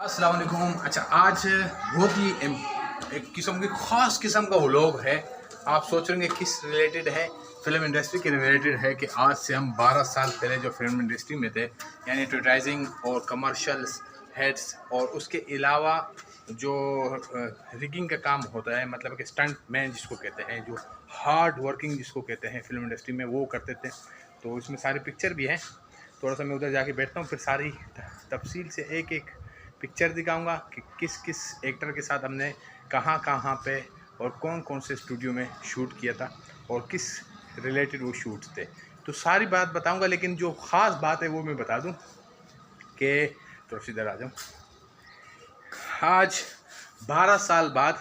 अस्सलाम वालेकुम। अच्छा, आज बहुत ही एक किस्म की ख़ास किस्म का व्लॉग है। आप सोच रहे हैं किस रिलेटेड है? फ़िल्म इंडस्ट्री के रिलेटेड है कि आज से हम 12 साल पहले जो फिल्म इंडस्ट्री में थे, यानी एडवर्टाइजिंग और कमर्शियल्स हेड्स और उसके अलावा जो रिगिंग का काम होता है, मतलब कि स्टंट मैन जिसको कहते हैं, जो हार्ड वर्किंग जिसको कहते हैं फिल्म इंडस्ट्री में, वो करते थे। तो इसमें सारी पिक्चर भी हैं। थोड़ा सा मैं उधर जाके बैठता हूँ, फिर सारी तफसील से एक एक पिक्चर दिखाऊंगा कि किस किस एक्टर के साथ हमने कहाँ कहाँ पे और कौन कौन से स्टूडियो में शूट किया था और किस रिलेटेड वो शूट्स थे। तो सारी बात बताऊंगा, लेकिन जो ख़ास बात है वो मैं बता दूं कि तो इधर आ जाऊँ। आज 12 साल बाद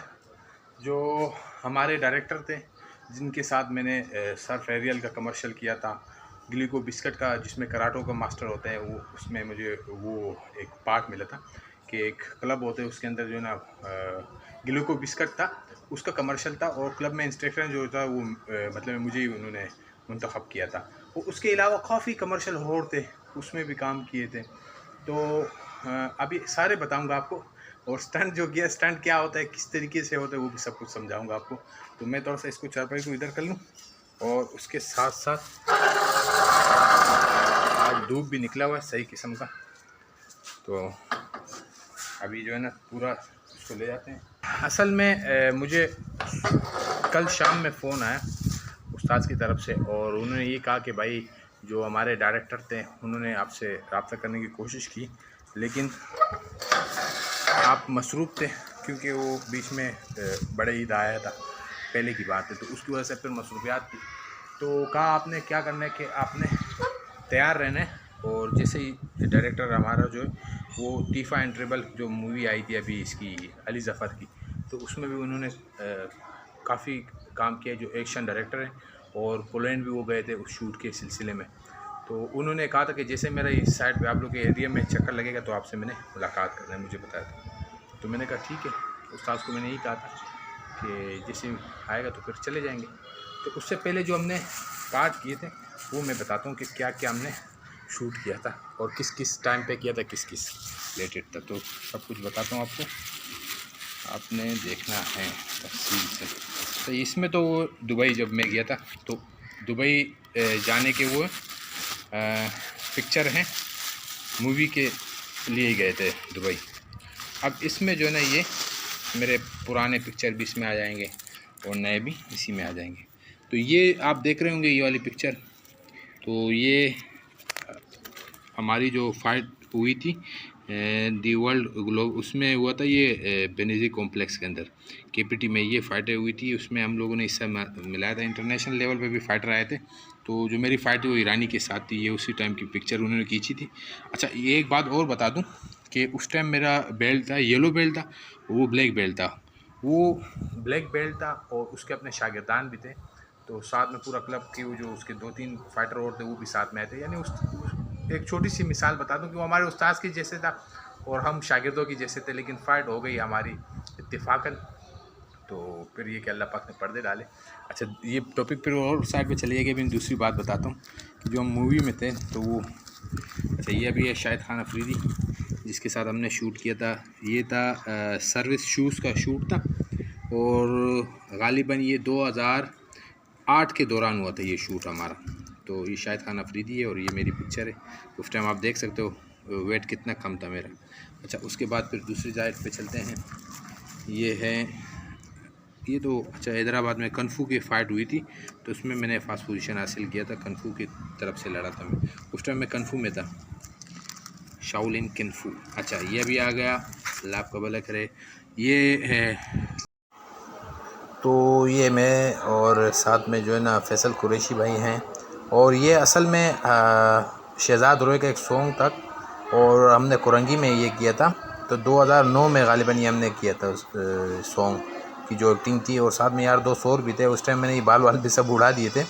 जो हमारे डायरेक्टर थे, जिनके साथ मैंने सर्फ एरियल का कमर्शियल किया था, ग्लिको बिस्किट का जिसमें कराटो का मास्टर होते हैं, वो उसमें मुझे वो एक पार्ट मिला था कि एक क्लब होते हैं, उसके अंदर जो है ना ग्लिको बिस्किट था, उसका कमर्शियल था और क्लब में इंस्ट्रक्टर जो था वो मतलब मुझे ही उन्होंने मुंतखब किया था। वो उसके अलावा काफ़ी कमर्शियल और थे, उसमें भी काम किए थे। तो अभी सारे बताऊंगा आपको, और स्टंट जो किया, स्टंट क्या होता है, किस तरीके से होता है, वो भी सब कुछ समझाऊंगा आपको। तो मैं थोड़ा सा इसको चारपाई को इधर कर लूँ, और उसके साथ साथ आज धूप भी निकला हुआ है सही किस्म का। तो अभी जो है ना पूरा इसको ले जाते हैं। असल में मुझे कल शाम में फ़ोन आया उस्ताद की तरफ से, और उन्होंने ये कहा कि भाई जो हमारे डायरेक्टर थे उन्होंने आपसे रब्ता करने की कोशिश की, लेकिन आप मसरूफ़ थे, क्योंकि वो बीच में बड़े ईद आया था, पहले की बात है, तो उसकी वजह से फिर मसरूफियात थी। तो कहा आपने क्या करना है कि आपने तैयार रहना है, और जैसे ही डायरेक्टर हमारा जो है वो टीफ़ा एंड ट्रिबल जो मूवी आई थी अभी इसकी अली ज़फ़र की, तो उसमें भी उन्होंने काफ़ी काम किया, जो एक्शन डायरेक्टर हैं, और पोलैंड भी वो गए थे उस शूट के सिलसिले में। तो उन्होंने कहा था कि जैसे मेरा इस साइड पे आप लोग के एरिया में चक्कर लगेगा तो आपसे मैंने मुलाकात करना है, मुझे बताया था। तो मैंने कहा ठीक है, उस्ताद को मैंने यही कहा था कि जैसे आएगा तो फिर चले जाएंगे। तो उससे पहले जो हमने पार्ट किए थे वो मैं बताता हूँ कि क्या क्या हमने शूट किया था और किस किस टाइम पे किया था, किस किस रिलेटेड था। तो सब कुछ बताता हूँ आपको, आपने देखना है तफसील से। तो इसमें तो वो दुबई जब मैं गया था, तो दुबई जाने के वो पिक्चर हैं, मूवी के लिए गए थे दुबई। अब इसमें जो है ना ये मेरे पुराने पिक्चर भी इसमें आ जाएंगे और नए भी इसी में आ जाएंगे। तो ये आप देख रहे होंगे ये वाली पिक्चर, तो ये हमारी जो फाइट हुई थी दी वर्ल्ड ग्लोब, उसमें हुआ था ये बेनेजी कॉम्प्लेक्स के अंदर केपीटी में ये फाइटें हुई थी। उसमें हम लोगों ने हिस्सा मिलाया था, इंटरनेशनल लेवल पे भी फाइटर आए थे। तो जो मेरी फ़ाइट थी वो ईरानी के साथ थी, ये उसी टाइम की पिक्चर उन्होंने खींची थी। अच्छा, ये एक बात और बता दूं कि उस टाइम मेरा बेल्ट था, येलो बेल्ट था, वो ब्लैक बेल्ट था। वो ब्लैक बेल्ट था और उसके अपने शागिर्दान भी थे, तो साथ में पूरा क्लब के वो जो उसके 2-3 फाइटर और थे वो भी साथ में आए थे। यानी उस एक छोटी सी मिसाल बता दूं कि वो हमारे उस्ताद के जैसे था और हम शागिर्दों की जैसे थे, लेकिन फ़ाइट हो गई हमारी इत्तेफाकन। तो फिर ये कि अल्लाह पाक ने पर्दे डाले। अच्छा, ये टॉपिक फिर और साइड पे चलिए गए। मैं दूसरी बात बताता हूँ कि जो हम मूवी में थे तो वो, अच्छा ये अभी है शाहिद खान अफरीदी जिसके साथ हमने शूट किया था। ये था सर्विस शूज़ का शूट था, और गालिबन ये 2008 के दौरान हुआ था ये शूट हमारा। तो ये शाहिद खान अफरीदी है और ये मेरी पिक्चर है। उस टाइम आप देख सकते हो वेट कितना कम था मेरा। अच्छा, उसके बाद फिर दूसरी साइड पे चलते हैं। ये है, ये तो अच्छा हैदराबाद में कन्फू की फ़ाइट हुई थी, तो उसमें मैंने फर्स्ट पोजीशन हासिल किया था, कन्फू की तरफ से लड़ा था मैं। उस टाइम मैं कन्फू में था, शाओलिन कन्फू। अच्छा, ये भी आ गया, अल्लाह आपका भला करे। ये है, तो ये मैं और साथ में जो है ना फैसल कुरैशी भाई हैं, और ये असल में शहजाद रोय का एक सॉन्ग था और हमने कुरंगी में ये किया था। तो 2009 में गालिबन ये हमने किया था उस सॉन्ग की जो एक्टिंग थी, और साथ में यार दोस्त और भी थे। उस टाइम मैंने ये बाल वाल भी सब उड़ा दिए थे।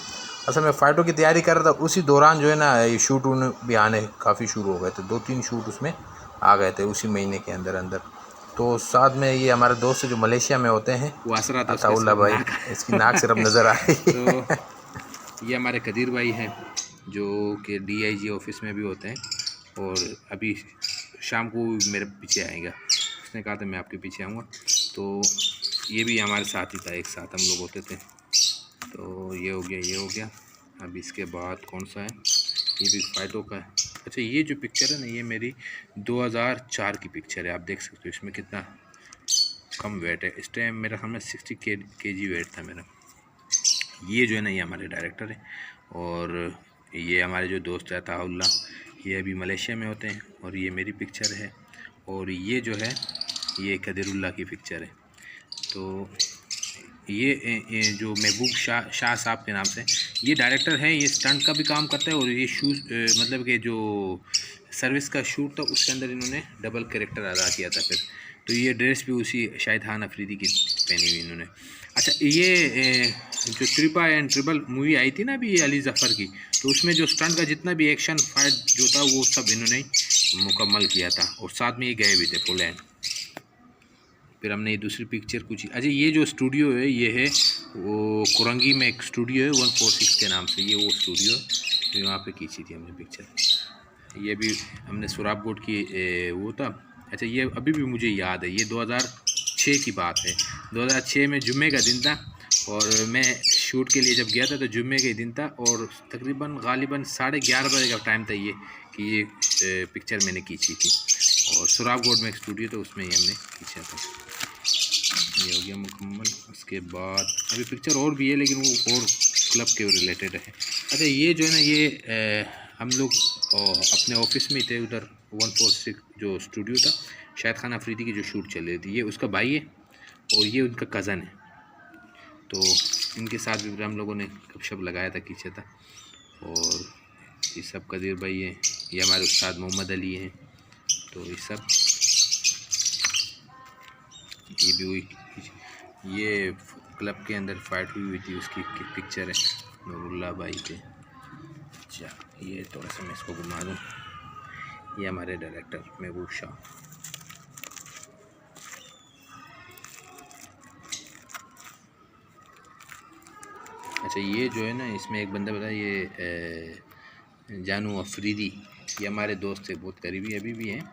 असल में फ़ाइटों की तैयारी कर रहा था, उसी दौरान जो है ना ये शूट भी आने काफ़ी शुरू हो गए थे। 2-3 शूट उसमें आ गए थे उसी महीने के अंदर अंदर। तो साथ में ये हमारे दोस्त जो मलेशिया में होते हैं, वो असरा था अताउल्ला भाई, इसकी नाक सिर्फ नज़र आ रही है। तो ये हमारे कदीर भाई हैं जो कि DIG ऑफिस में भी होते हैं, और अभी शाम को मेरे पीछे आएगा। उसने कहा था मैं आपके पीछे आऊँगा। तो ये भी हमारे साथ ही था, एक साथ हम लोग होते थे। तो ये हो गया, ये हो गया। अब इसके बाद कौन सा है, ये भी फाइटों का है। अच्छा, ये जो पिक्चर है ना, ये मेरी 2004 की पिक्चर है। आप देख सकते हो इसमें कितना कम वेट है। इस टाइम मेरा हमें 60 kg वेट था मेरा। ये जो है ना, ये हमारे डायरेक्टर है। और ये हमारे जो दोस्त है ताउल्ला, ये अभी मलेशिया में होते हैं। और ये मेरी पिक्चर है। और ये जो है, ये कदीरुल्लाह की पिक्चर है। तो ये जो महबूब शाह साहब के नाम से ये डायरेक्टर हैं। ये स्टंट का भी काम करता है और ये शूज़ मतलब कि जो सर्विस का शूट था उसके अंदर इन्होंने डबल कैरेक्टर अदा किया था फिर। तो ये ड्रेस भी उसी शाहिद खान अफरीदी की पहनी हुई इन्होंने। अच्छा, ये जो ट्रिपा एंड ट्रिपल मूवी आई थी ना अभी अली ज़फ़र की, तो उसमें जो स्टंट का जितना भी एक्शन फाइट जो था वो सब इन्होंने मुकम्मल किया था। और साथ में ये गए भी थे फुल एंड। फिर हमने ये दूसरी पिक्चर कुछ। अच्छा, ये जो स्टूडियो है ये है वो कुरंगी में एक स्टूडियो है 146 के नाम से। ये वो स्टूडियो है, वहाँ पे खींची थी हमने पिक्चर। ये भी हमने सुराब बोर्ड की वो था। अच्छा, ये अभी भी मुझे याद है, ये 2006 की बात है। 2006 में जुम्मे का दिन था और मैं शूट के लिए जब गया था तो जुम्मे का दिन था और तकरीबन गालिबन 11:30 बजे का टाइम था ये कि ये पिक्चर मैंने खींची थी। और सुराब बोर्ड में एक स्टूडियो था, उसमें ही हमने खींचा था। ये हो गया मुकम्मल। उसके बाद अभी पिक्चर और भी है लेकिन वो और क्लब के रिलेटेड है। अच्छा, ये जो है ना, ये हम लोग अपने ऑफिस में ही थे उधर 146 जो स्टूडियो था, शाहिद खान अफरीदी की जो शूट चल रही थी। ये उसका भाई है और ये उनका कज़न है। तो इनके साथ भी हम लोगों ने गपशप लगाया था, खींचा था। और ये सब कदीर भाई हैं, ये हमारे उस्ताद मोहम्मद अली हैं। तो ये सब ये भी हुई, ये क्लब के अंदर फाइट हुई थी उसकी पिक्चर है नूरुल्लाह भाई के। अच्छा, ये थोड़ा सा मैं इसको घुमा दूँ। ये हमारे डायरेक्टर महबूब शाह। अच्छा, ये जो है ना, इसमें एक बंदा बताया, ये जानू अफरीदी, ये हमारे दोस्त थे, बहुत करीबी अभी भी हैं,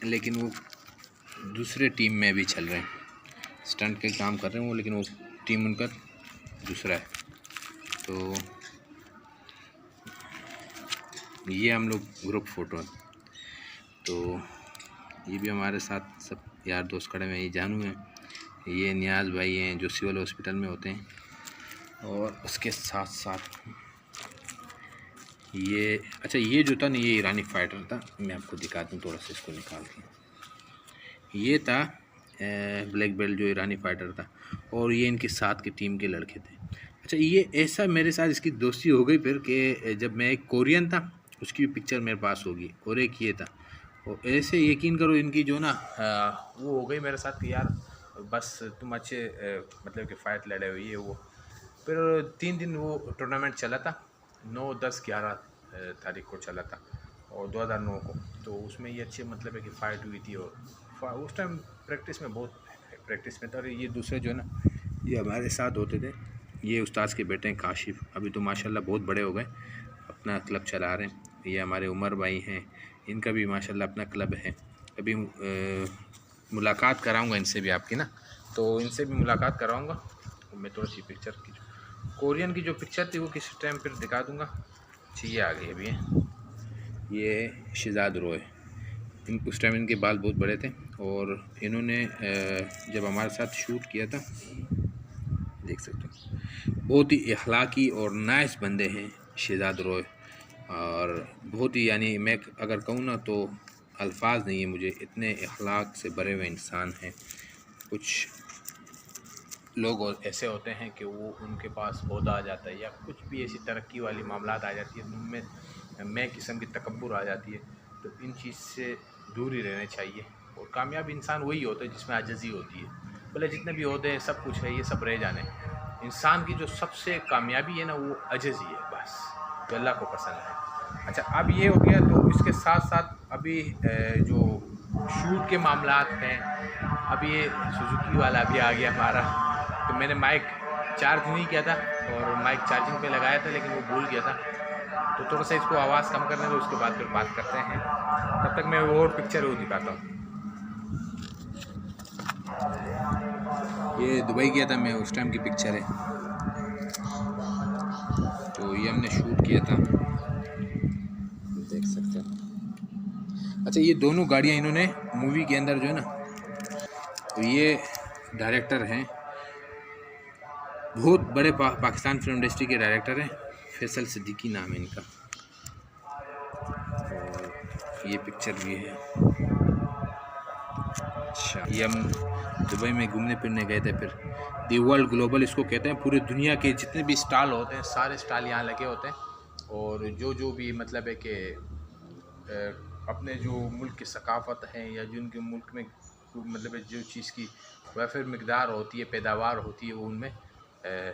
लेकिन वो दूसरे टीम में भी चल रहे हैं, स्टंट के काम कर रहे हैं वो, लेकिन वो टीम उनका दूसरा है। तो ये हम लोग ग्रुप फ़ोटो है। तो ये भी हमारे साथ सब यार दोस्त खड़े हैं। ये जानू हैं, ये नियाज़ भाई हैं जो सिविल हॉस्पिटल में होते हैं। और उसके साथ साथ ये, अच्छा, ये जो था ना, ये ईरानी फाइटर था। मैं आपको दिखा दूँ थोड़ा सा इसको निकाल के। ये था ब्लैक बेल्ट जो ईरानी फाइटर था और ये इनके साथ की टीम के लड़के थे। अच्छा, ये ऐसा मेरे साथ इसकी दोस्ती हो गई फिर कि जब मैं एक कोरियन था उसकी भी पिक्चर मेरे पास होगी और एक ये था। और ऐसे यकीन करो इनकी जो ना वो हो गई मेरे साथ कि यार बस तुम अच्छे मतलब कि फ़ाइट लड़े हुई है वो। फिर 3 दिन वो टूर्नामेंट चला था, 9, 10, 11 तारीख को चला था और 2009 को। तो उसमें ये अच्छे मतलब है कि फ़ाइट हुई थी। और उस टाइम प्रैक्टिस में बहुत प्रैक्टिस में था। और ये दूसरे जो है ना, ये हमारे साथ होते थे। ये उस्ताद के बेटे हैं काशिफ, अभी तो माशाल्लाह बहुत बड़े हो गए, अपना क्लब चला रहे हैं। ये हमारे उमर भाई हैं, इनका भी माशाल्लाह अपना क्लब है। अभी मुलाकात कराऊंगा इनसे भी आपकी ना, तो इनसे भी मुलाकात कराऊंगा। मैं थोड़ी सी पिक्चर की कोरियन की जो पिक्चर थी वो किस टाइम पर दिखा दूंगा। अच्छा, ये आ गई अभी है, ये शहजाद रॉय। उस टाइम इनके बाल बहुत बड़े थे और इन्होंने जब हमारे साथ शूट किया था, देख सकते हो, बहुत ही अखलाकी और नाइस बंदे हैं शहजाद रॉय। और बहुत ही, यानी मैं अगर कहूँ ना तो अल्फाज नहीं है मुझे, इतने अखलाक से भरे हुए इंसान हैं। कुछ लोग ऐसे होते हैं कि वो उनके पास ओहदा आ जाता है या कुछ भी ऐसी तरक्की वाली मामलात आ जाती है, उनमें मैं किस्म की तकब्बुर आ जाती है। तो इन चीज़ से दूर ही रहना चाहिए। और कामयाब इंसान वही होता है जिसमें आजिज़ी होती है। भले जितने भी होते हैं सब कुछ है, ये सब रह जाने। इंसान की जो सबसे कामयाबी है ना, वो आजिज़ी है बस, जो अल्लाह को पसंद है। अच्छा, अब ये हो गया। तो इसके साथ साथ अभी जो शूट के मामलात हैं, अब ये सुजुकी वाला भी आ गया हमारा। तो मैंने माइक चार्ज नहीं किया था और माइक चार्जिंग पे लगाया था, लेकिन वो भूल गया था। तो थोड़ा सा इसको आवाज़ कम करने दो, उसके बाद फिर बात करते हैं। तब तक मैं वो और पिक्चर वो दिखाता हूँ। ये दुबई गया था मैं, उस टाइम की पिक्चर है। तो ये हमने शूट किया था, देख सकते हैं। अच्छा, ये दोनों गाड़ियाँ इन्होंने मूवी के अंदर जो है ना, तो ये डायरेक्टर हैं, बहुत बड़े पाकिस्तान फिल्म इंडस्ट्री के डायरेक्टर हैं, फैसल सिद्दीकी नाम है इनका। और ये पिक्चर भी है। अच्छा, ये हम दुबई में घूमने फिरने गए थे। फिर दी वर्ल्ड ग्लोबल इसको कहते हैं। पूरे दुनिया के जितने भी स्टॉल होते हैं, सारे स्टॉल यहाँ लगे होते हैं। और जो भी मतलब है कि अपने जो मुल्क की सकाफ़त है या जिनके मुल्क में मतलब जो चीज़ की वफर मकदार होती है, पैदावार होती है, वो उनमें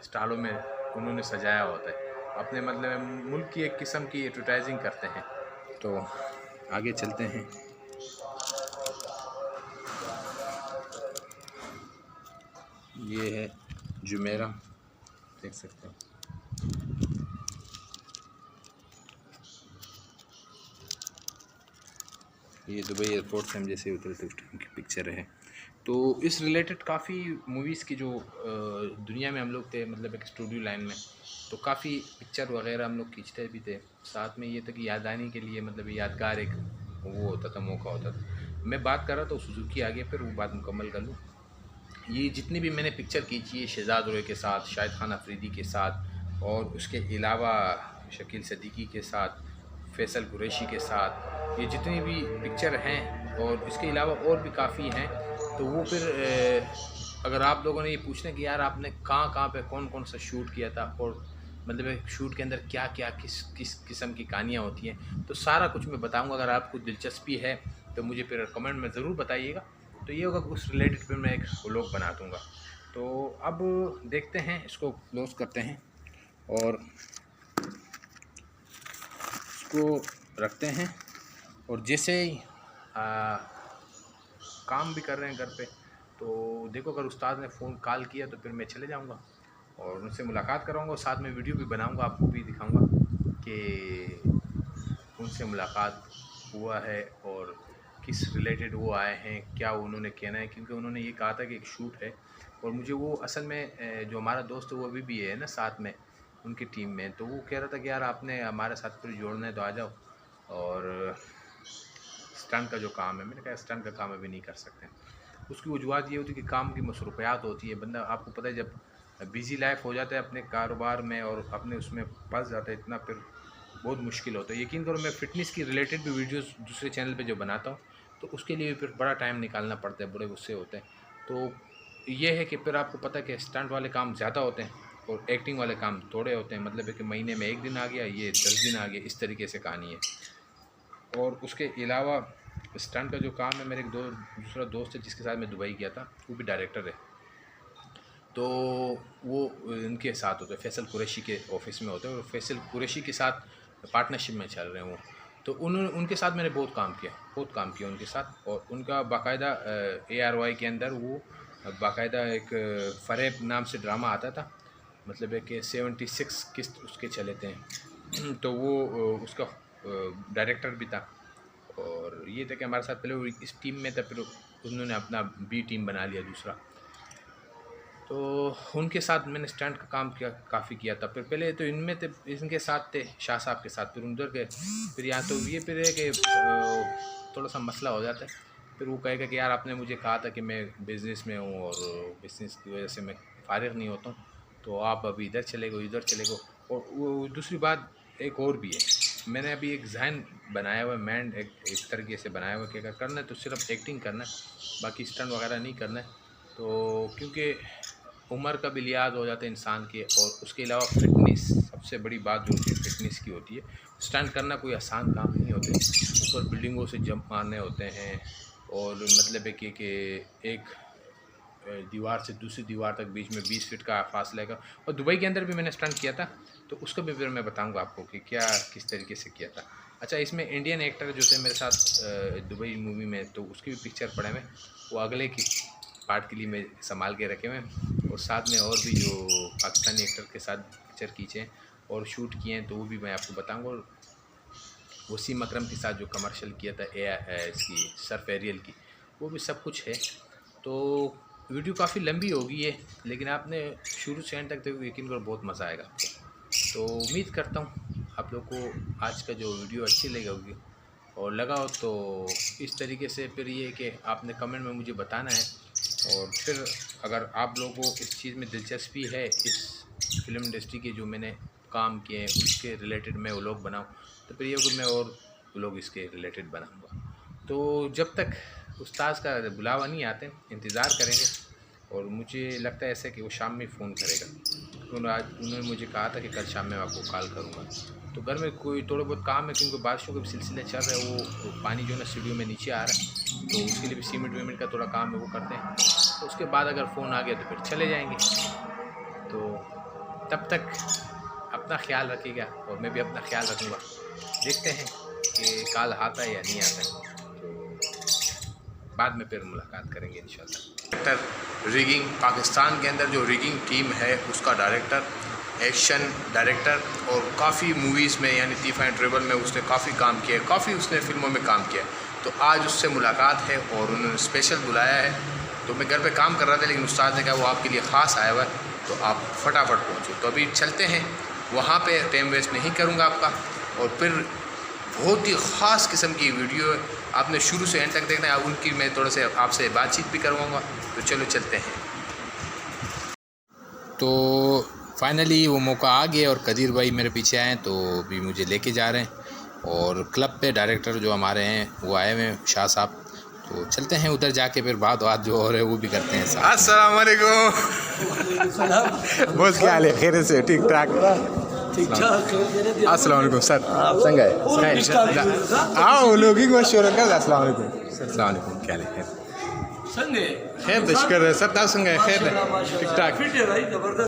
स्टॉलों में उन्होंने सजाया होता है। अपने मतलब मुल्क की एक किस्म की एडवर्टाइजिंग करते हैं। तो आगे चलते हैं। ये है जुमेरा, देख सकते हैं। ये दुबई एयरपोर्ट से हम जैसे उतरे थे उस टाइम की पिक्चर है। तो इस रिलेटेड काफ़ी मूवीज़ की जो दुनिया में हम लोग थे, मतलब एक स्टूडियो लाइन में, तो काफ़ी पिक्चर वगैरह हम लोग खींचते भी थे। साथ में ये था कि याद आने के लिए मतलब यादगार एक वो होता था, मौका होता था। मैं बात कर रहा था सुजुकी आगे, फिर वो बात मुकम्मल कर लूँ। ये जितनी भी मैंने पिक्चर खींची है शहजाद रोय के साथ, शाहिद खान अफरीदी के साथ, और उसके अलावा शकील सिद्दीकी के साथ, फैसल कुरैशी के साथ, ये जितनी भी पिक्चर हैं और इसके अलावा और भी काफ़ी हैं। तो वो फिर अगर आप लोगों ने ये पूछना कि यार आपने कहाँ पे कौन कौन सा शूट किया था, और मतलब शूट के अंदर क्या क्या किस किस किस्म की कहानियाँ होती हैं, तो सारा कुछ मैं बताऊँगा। अगर आपको दिलचस्पी है तो मुझे फिर कमेंट में ज़रूर बताइएगा। तो ये होगा उस रिलेटेड फिर मैं एक व्लॉग बना दूँगा। तो अब देखते हैं, इसको क्लोज करते हैं और इसको रखते हैं। और जैसे ही काम भी कर रहे हैं घर पे, तो देखो अगर उस्ताद ने फ़ोन कॉल किया तो फिर मैं चले जाऊँगा और उनसे मुलाकात कराऊँगा, और साथ में वीडियो भी बनाऊँगा, आपको भी दिखाऊँगा कि उनसे मुलाकात हुआ है और किस रिलेटेड वो आए हैं, क्या उन्होंने कहना है। क्योंकि उन्होंने ये कहा था कि एक शूट है, और मुझे वो असल में जो हमारा दोस्त है वो अभी भी है ना साथ में उनकी टीम में, तो वो कह रहा था कि यार आपने हमारे साथ फिर जोड़ना है तो आ जाओ। और स्टंट का जो काम है, मैंने कहा स्टंट का काम अभी नहीं कर सकते। उसकी वजूहत ये होती है कि काम की मसरूफियात होती है, बंदा आपको पता है जब बिज़ी लाइफ हो जाता है अपने कारोबार में और अपने उसमें फंस जाता है इतना, फिर बहुत मुश्किल होता है। यकीन करो मैं फ़िटनेस की रिलेटेड भी वीडियोस दूसरे चैनल पे जो बनाता हूँ, तो उसके लिए फिर बड़ा टाइम निकालना पड़ता है, बड़े गुस्से होते हैं। तो ये है कि फिर आपको पता है कि स्टंट वाले काम ज़्यादा होते हैं और एक्टिंग वाले काम थोड़े होते हैं। मतलब है कि महीने में 1 दिन आ गया, ये 10 दिन आ गया, इस तरीके से कहानी है। और उसके अलावा स्टंट का जो काम है, मेरे एक दूसरा दोस्त है जिसके साथ मैं दुबई गया था, वो भी डायरेक्टर है। तो वो इनके साथ होते हैं, फैसल कुरैशी के ऑफिस में होते हैं, और फैसल कुरैशी के साथ पार्टनरशिप में चल रहे हैं वो। तो उनके साथ मैंने बहुत काम किया उनके साथ। और उनका बाकायदा ARY के अंदर वो बाकायदा एक फ़रेब नाम से ड्रामा आता था, मतलब है कि 76 किस्त उसके चले थे। तो वो उसका डायरेक्टर भी था। और ये था कि हमारे साथ पहले वो इस टीम में था, फिर उन्होंने अपना B टीम बना लिया दूसरा। तो उनके साथ मैंने स्टंट का काम काफ़ी किया था। फिर पहले तो इनमें थे, इनके साथ थे शाह साहब के साथ, फिर उधर गए, फिर यहाँ तो ये फिर है कि थोड़ा सा मसला हो जाता है। फिर वो कहेगा कि यार आपने मुझे कहा था कि मैं बिज़नेस में हूँ और बिज़नेस की वजह से मैं फ़ारिग नहीं होता हूँ, तो आप अभी इधर चले गो इधर चले गो। और वो दूसरी बात एक और भी है, मैंने अभी एक ज़हन बनाया हुआ है, मैंड एक इस तरीके से बनाया हुआ है कि अगर करना है तो सिर्फ एक्टिंग करना है, बाकी स्टंट वगैरह नहीं करना है। तो क्योंकि उम्र का भी लिहाज हो जाता है इंसान के, और उसके अलावा फ़िटनेस सबसे बड़ी बात जो होती है फ़िटनेस की होती है। स्टंट करना कोई आसान काम नहीं होते, ऊपर बिल्डिंगों से जंप मारने होते हैं, और मतलब है कि एक दीवार से दूसरी दीवार तक बीच में 20 फीट का फासला का। और दुबई के अंदर भी मैंने स्टंट किया था, तो उसका भी फिर मैं बताऊंगा आपको कि क्या किस तरीके से किया था। अच्छा, इसमें इंडियन एक्टर जो थे मेरे साथ दुबई मूवी में, तो उसकी भी पिक्चर पड़े हुए, वो अगले की पार्ट के लिए मैं संभाल के रखे हुए हैं। और साथ में और भी जो पाकिस्तानी एक्टर के साथ पिक्चर खींचे हैं, और शूट किए हैं, तो वो भी मैं आपको बताऊँगा। और वसीम अकरम के साथ जो कमर्शियल किया था इसकी सर्फ एरियल की, वो भी सब कुछ है। तो वीडियो काफ़ी लंबी होगी है, लेकिन आपने शुरू से एंड तक देखो, यकीन करो बहुत मज़ा आएगा आपको। तो उम्मीद करता हूँ आप लोग को आज का जो वीडियो अच्छी लगी होगी, और लगा हो तो इस तरीके से फिर ये कि आपने कमेंट में मुझे बताना है। और फिर अगर आप लोगों को इस चीज़ में दिलचस्पी है, इस फिल्म इंडस्ट्री के जो मैंने काम किए हैं उसके रिलेटेड मैं व्लॉग बनाऊँ, तो फिर ये कि मैं और व्लॉग इसके रिलेटेड बनाऊँगा। तो जब तक उस्ताद का बुलावा नहीं आते इंतज़ार करेंगे। और मुझे लगता है ऐसे कि वो शाम में फ़ोन करेगा। उन्होंने मुझे कहा था कि कल शाम में आपको कॉल करूँगा। तो घर में कोई थोड़ा बहुत काम है, क्योंकि बारिशों के सिलसिले चल रहे हैं, वो पानी जो है ना स्टूडियो में नीचे आ रहा है, तो उसके लिए भी सीमेंट वीमेंट का थोड़ा काम है, वो करते हैं। तो उसके बाद अगर फ़ोन आ गया तो फिर चले जाएंगे। तो तब तक अपना ख्याल रखिएगा और मैं भी अपना ख्याल रखूँगा। देखते हैं कि कॉल आता है या नहीं आता है, तो बाद में फिर मुलाकात करेंगे इंशाल्लाह। रिगिंग पाकिस्तान के अंदर जो रिगिंग टीम है उसका डायरेक्टर, एक्शन डायरेक्टर, और काफ़ी मूवीज़ में यानी तीफा एंड ट्रेवल में उसने काफ़ी काम किया है, काफ़ी उसने फिल्मों में काम किया है। तो आज उससे मुलाकात है और उन्होंने स्पेशल बुलाया है। तो मैं घर पे काम कर रहा था, लेकिन उस्ताद ने कहा वो आपके लिए ख़ास आया हुआ है, तो आप फटाफट पहुँचो। तो अभी चलते हैं वहाँ पे, टाइम वेस्ट नहीं करूँगा आपका। और फिर बहुत ही ख़ास किस्म की वीडियो है, आपने शुरू से एंड तक देखना है। उनकी मैं थोड़ा से आपसे बातचीत भी करवाऊँगा। तो चलो चलते हैं। तो फाइनली वो मौका आ गया और कदीर भाई मेरे पीछे आए, तो भी मुझे लेके जा रहे हैं। और क्लब पे डायरेक्टर जो हमारे हैं वो आए हुए हैं, शाह साहब। तो चलते हैं उधर जाके फिर बात जो हो रहा है वो भी करते हैं। अस्सलाम वालेकुम। बहुत क्या हाल है? खैर से? ठीक ठाक। अस्सलाम वालेकुम सर। संग है आओ लोग मशहूर कर। अस्सलाम वालेकुम। अस्सलाम वालेकुम। क्या है? संगे खैर तशकर है सर। संग है खैर ठीक ठाक। फिट है भाई जबरदस्त।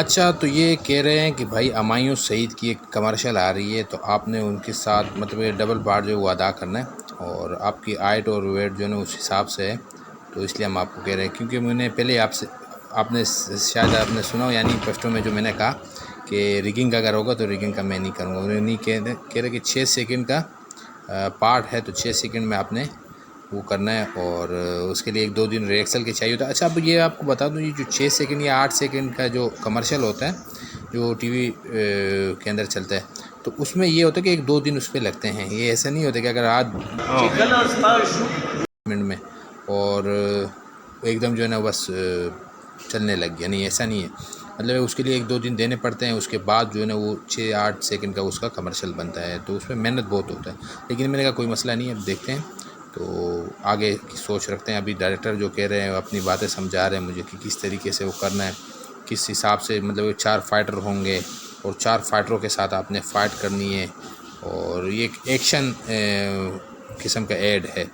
अच्छा, तो ये कह रहे हैं कि भाई अमायूं सईद की एक कमर्शियल आ रही है, तो आपने उनके साथ मतलब ये डबल पार्ट जो है वो अदा करना है, और आपकी हाइट और वेट जो है ना उस हिसाब से है। तो इसलिए हम आपको कह रहे हैं, क्योंकि मैंने पहले आपने शायद आपने सुना, यानी फर्स्टों में जो मैंने कहा कि रिगिंग अगर होगा तो रिगिंग का मैं नहीं करूँगा। उन्होंने नहीं कह रहे कि 6 सेकंड का पार्ट है, तो 6 सेकंड में आपने वो करना है, और उसके लिए 1-2 दिन रिहर्सल के चाहिए होता है। अच्छा, अब ये आपको बता दूँ, ये जो 6 सेकंड या 8 सेकंड का जो कमर्शियल होता है जो टीवी के अंदर चलता है, तो उसमें ये होता है कि 1-2 दिन उस पर लगते हैं। ये ऐसा नहीं होता कि अगर आज मिनट में और एकदम जो है ना बस चलने लग गया, नहीं ऐसा नहीं है। मतलब उसके लिए 1-2 दिन देने पड़ते हैं, उसके बाद जो है ना वो 6-8 सेकंड का उसका कमर्शियल बनता है। तो उसमें मेहनत बहुत होता है, लेकिन मैंने कहा कोई मसला नहीं है, अब देखते हैं। तो आगे की सोच रखते हैं। अभी डायरेक्टर जो कह रहे हैं अपनी बातें समझा रहे हैं मुझे कि किस तरीके से वो करना है, किस हिसाब से, मतलब 4 फाइटर होंगे और 4 फाइटरों के साथ आपने फ़ाइट करनी है, और ये एक एक्शन किस्म का ऐड है।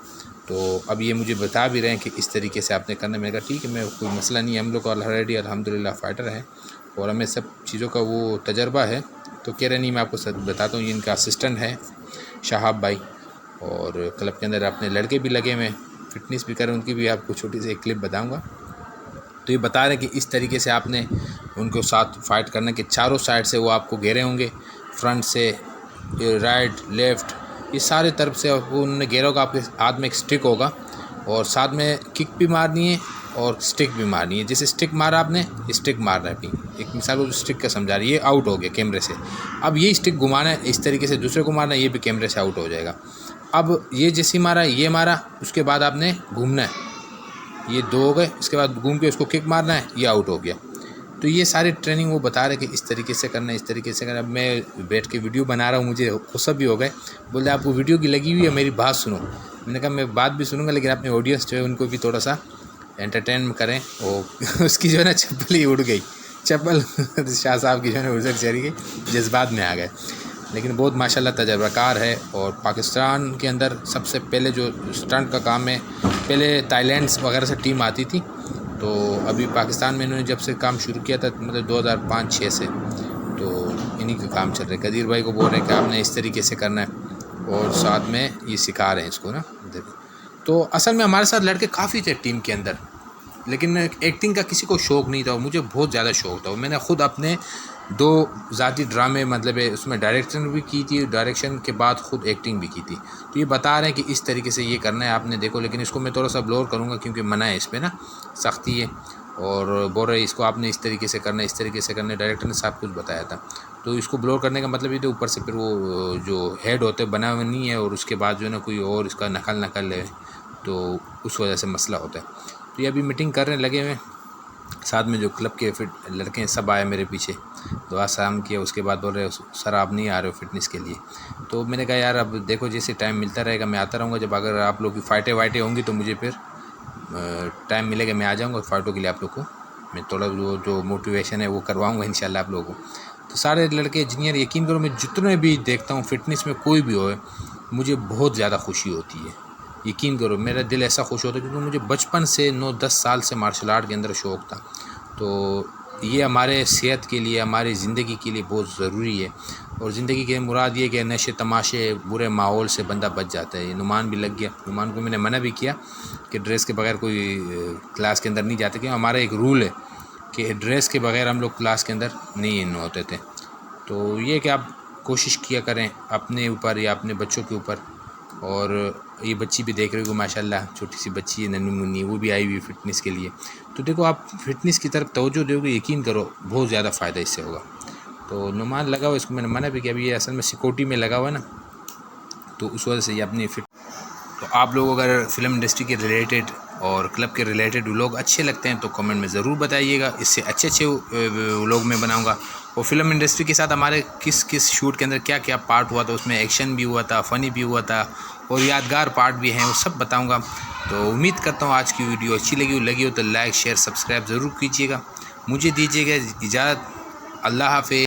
तो अब ये मुझे बता भी रहे हैं कि इस तरीके से आपने करना है। मैंने कहा ठीक है, मैं कोई मसला नहीं है, हम लोग ऑलरेडी अल्हम्दुलिल्लाह फ़ाइटर हैं और हमें सब चीज़ों का वो तजर्बा है। तो कह रहे नहीं, मैं आपको बताता हूँ, ये इनका असिस्टेंट है शाहाब भाई, और क्लब के अंदर अपने लड़के भी लगे हुए हैं, फिटनेस भी करें, उनकी भी आपको छोटी सी एक क्लिप बताऊंगा। तो ये बता रहे हैं कि इस तरीके से आपने उनको साथ फाइट करना, कि चारों साइड से वो आपको घेरे होंगे, फ्रंट से, राइट, लेफ़्ट, ये सारे तरफ से आपको उन्होंने घेरा होगा। आपके हाथ में एक स्टिक होगा और साथ में किक भी मारनी है और स्टिक भी मारनी है। जैसे स्टिक मारा आपने, स्टिक मारना है अपनी, एक मिसाल स्टिक का समझा रही है, ये आउट हो गया कैमरे से। अब ये स्टिक घुमाना है, इस तरीके से दूसरे को मारना है, ये भी कैमरे से आउट हो जाएगा। अब ये जैसे मारा, ये मारा, उसके बाद आपने घूमना है, ये 2 हो गए, इसके बाद घूम के उसको किक मारना है, ये आउट हो गया। तो ये सारी ट्रेनिंग वो बता रहे कि इस तरीके से करना है, इस तरीके से करना। अब मैं बैठ के वीडियो बना रहा हूँ, मुझे गुस्सा भी हो गए, बोले आपको वीडियो की लगी हुई है, मेरी बात सुनो। मैंने कहा मैं बात भी सुनूंगा, लेकिन अपने ऑडियंस जो है उनको भी थोड़ा सा एंटरटेन करें। और उसकी जो है ना चप्पल ही उड़ गई, चप्पल शाह साहब की जो है उजक चली गई, जज्बात में आ गए। लेकिन बहुत माशाल्लाह तजर्बाकार है। और पाकिस्तान के अंदर सबसे पहले जो स्टंट का काम है, पहले थाईलैंड वगैरह से टीम आती थी, तो अभी पाकिस्तान में इन्होंने जब से काम शुरू किया था मतलब 2005-06 से, तो इन्हीं का काम चल रहा है। कदीर भाई को बोल रहे हैं कि आपने इस तरीके से करना है, और साथ में ये सिखा रहे हैं इसको ना। तो असल में हमारे साथ लड़के काफ़ी थे टीम के अंदर, लेकिन एक्टिंग का किसी को शौक़ नहीं था। मुझे बहुत ज़्यादा शौक़ था। मैंने ख़ुद अपने 2 ज़ाती ड्रामे मतलब उसमें डायरेक्शन भी की थी, डायरेक्शन के बाद ख़ुद एक्टिंग भी की थी। तो ये बता रहे हैं कि इस तरीके से ये करना है आपने, देखो। लेकिन इसको मैं थोड़ा सा ब्लोर करूँगा क्योंकि मना है इस पर ना, सख्ती है। और बोल रहे इसको आपने इस तरीके से करना है, इस तरीके से करना है। डायरेक्टर ने सब कुछ बताया था। तो इसको ब्लोर करने का मतलब ये तो ऊपर से फिर वो जो हेड होते बना हुआ नहीं है, और उसके बाद जो है ना कोई और इसका नकल ले, तो उस वजह से मसला होता है। तो ये अभी मीटिंग करने लगे हुए, साथ में जो क्लब के फिट लड़के हैं सब आए मेरे पीछे, दुआ सलाम किया। उसके बाद बोल रहे सर आप नहीं आ रहे हो फिटनेस के लिए। तो मैंने कहा यार अब देखो जैसे टाइम मिलता रहेगा मैं आता रहूँगा। जब अगर आप लोग की फ़ाइटें वाइटें होंगी तो मुझे फिर टाइम मिलेगा, मैं आ जाऊँगा फ़ाइटों के लिए। आप लोग को मैं थोड़ा जो मोटिवेशन है वो करवाऊँगा इंशाल्लाह आप लोगों को। तो सारे लड़के इंजीनियर, यकीन करो मैं जितने भी देखता हूँ फिटनेस में कोई भी हो, मुझे बहुत ज़्यादा खुशी होती है। यकीन करो मेरा दिल ऐसा खुश होता है क्योंकि मुझे बचपन से 9-10 साल से मार्शल आर्ट के अंदर शौक़ था। तो ये हमारे सेहत के लिए, हमारी ज़िंदगी के लिए बहुत ज़रूरी है। और ज़िंदगी के मुराद ये कि नशे तमाशे बुरे माहौल से बंदा बच जाता है। ये नुमान भी लग गया। नुमान को मैंने मना भी किया कि ड्रेस के बगैर कोई क्लास के अंदर नहीं जाते, क्योंकि हमारा एक रूल है कि ड्रेस के बगैर हम लोग क्लास के अंदर नहीं इन होते थे। तो ये कि आप कोशिश किया करें अपने ऊपर या अपने बच्चों के ऊपर। और ये बच्ची भी देख रहे हो माशाल्लाह, छोटी सी बच्ची है नन्ही मुन्नी, वो भी आई हुई फिटनेस के लिए। तो देखो आप फिटनेस की तरफ तवज्जो दोगे, यकीन करो बहुत ज़्यादा फ़ायदा इससे होगा। तो नुमान लगा हुआ, इसको मैंने मना भी किया। अभी ये असल में सिक्योरिटी में लगा हुआ है ना, तो उस वजह से ये अपनी फिट। तो आप लोग अगर फ़िल्म इंडस्ट्री के रिलेटेड और क्लब के रिलेटेड व्लॉग अच्छे लगते हैं तो कमेंट में ज़रूर बताइएगा। इससे अच्छे व्लॉग मैं बनाऊंगा। और फिल्म इंडस्ट्री के साथ हमारे किस शूट के अंदर क्या क्या पार्ट हुआ था, उसमें एक्शन भी हुआ था, फ़नी भी हुआ था, और यादगार पार्ट भी हैं, वो सब बताऊंगा। तो उम्मीद करता हूँ आज की वीडियो अच्छी लगी हो तो लाइक शेयर सब्सक्राइब ज़रूर कीजिएगा। मुझे दीजिएगा इजाज़त। अल्लाह हाफ़िज़।